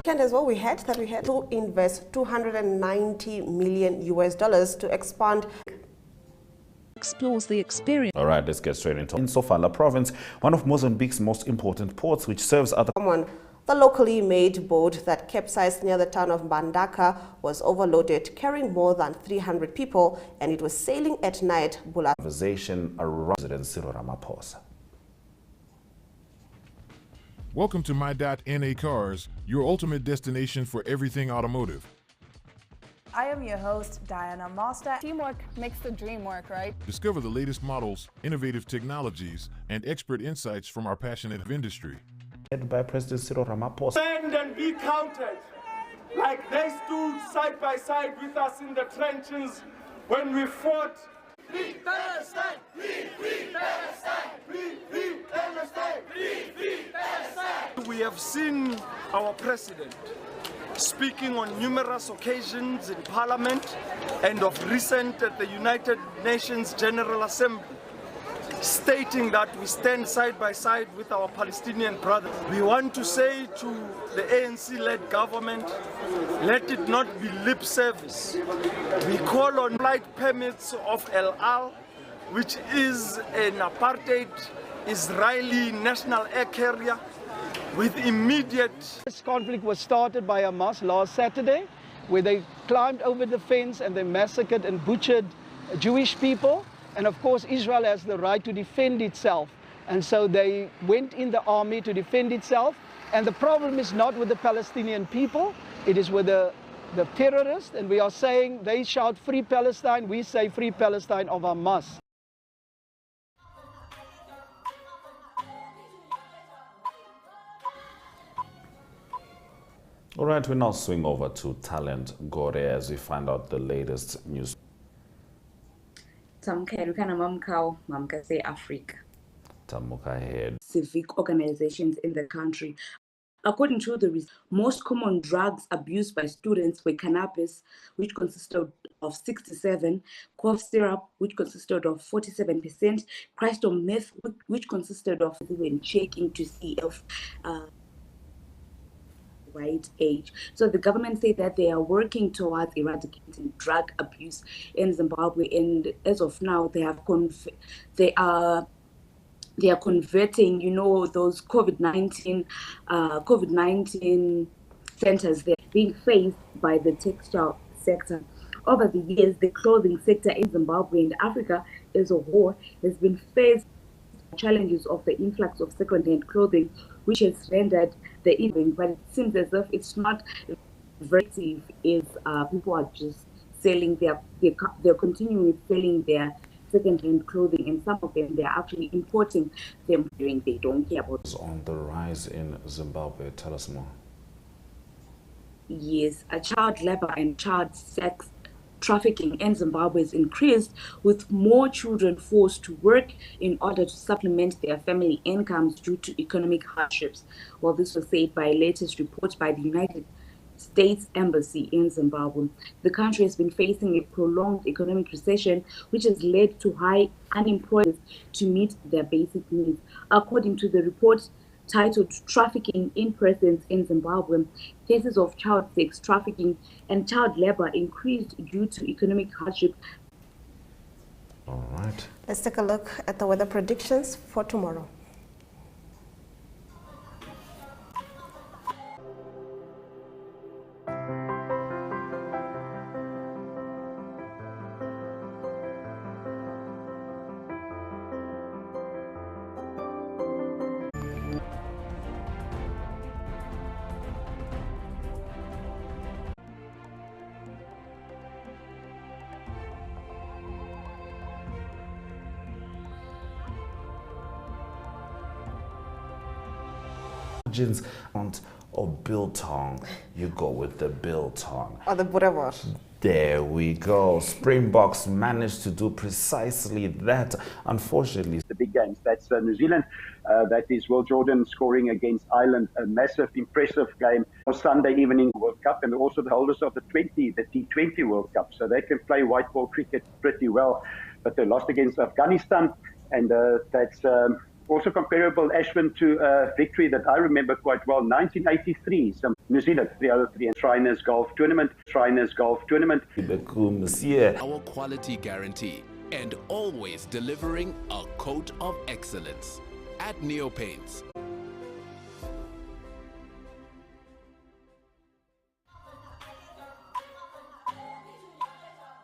weekend as well, we had to invest $290 million to expand. Explores the experience. All right, let's get straight into it. In Sofala province, one of Mozambique's most important ports, which serves other... The locally made boat that capsized near the town of Mbandaka was overloaded, carrying more than 300 people, and it was sailing at night. Conversation around President Cyril Ramaphosa. Welcome to My.NA Cars, your ultimate destination for everything automotive. I am your host, Diana Master. Teamwork makes the dream work, right? Discover the latest models, innovative technologies, and expert insights from our passionate industry. Led by President Cyril Ramaphosa. Stand and be counted, like they stood side by side with us in the trenches when we fought. Free Palestine! Free Palestine! Free Palestine! Free Palestine! We have seen our president speaking on numerous occasions in Parliament and of recent at the United Nations General Assembly, stating that we stand side by side with our Palestinian brothers. We want to say to the ANC-led government, let it not be lip service. We call on flight permits of El Al, which is an apartheid Israeli national air carrier, with immediate... This conflict was started by Hamas last Saturday, where they climbed over the fence and they massacred and butchered Jewish people. And of course, Israel has the right to defend itself. And so they went in the army to defend itself. And the problem is not with the Palestinian people, it is with the terrorists. And we are saying, they shout free Palestine, we say free Palestine of Hamas. All right, we now swing over to Talent Gore as we find out the latest news. Africa. Tamuka ahead. Civic organizations in the country. According to the most common drugs abused by students were cannabis, which consisted of 67%, cough syrup, which consisted of 47%, crystal meth, which consisted of when checking to see if right age. So the government said that they are working towards eradicating drug abuse in Zimbabwe, and as of now, they are converting, you know, those COVID-19 centers. They're being faced by the textile sector. Over the years, the clothing sector in Zimbabwe and Africa as a whole has been faced with challenges of the influx of second-hand clothing, which has rendered the evening, but it seems as if it's not very effective. Is people are just selling they're continuing selling their second-hand clothing, and some of them they're actually importing them during they don't care about. It's on the rise in Zimbabwe. Tell us more. Yes, child labor and child sex trafficking in Zimbabwe has increased, with more children forced to work in order to supplement their family incomes due to economic hardships. Well, this was said by a latest report by the United States Embassy in Zimbabwe. The country has been facing a prolonged economic recession, which has led to high unemployment to meet their basic needs. According to the report titled Trafficking in Persons in Zimbabwe, cases of child sex trafficking and child labor increased due to economic hardship. All right. Let's take a look at the weather predictions for tomorrow. Or biltong, you go with the biltong. Or the boerewors. There we go. Springboks managed to do precisely that. Unfortunately, the big games. That's New Zealand. That is Will Jordan scoring against Ireland. A massive, impressive game on Sunday evening World Cup, and also the holders of the T20 World Cup. So they can play white ball cricket pretty well. But they lost against Afghanistan, and that's Also comparable, Ashwin, to a victory that I remember quite well, 1983, some New Zealand 303 Shriners Golf Tournament, Our quality guarantee and always delivering a coat of excellence. At Neo Paints,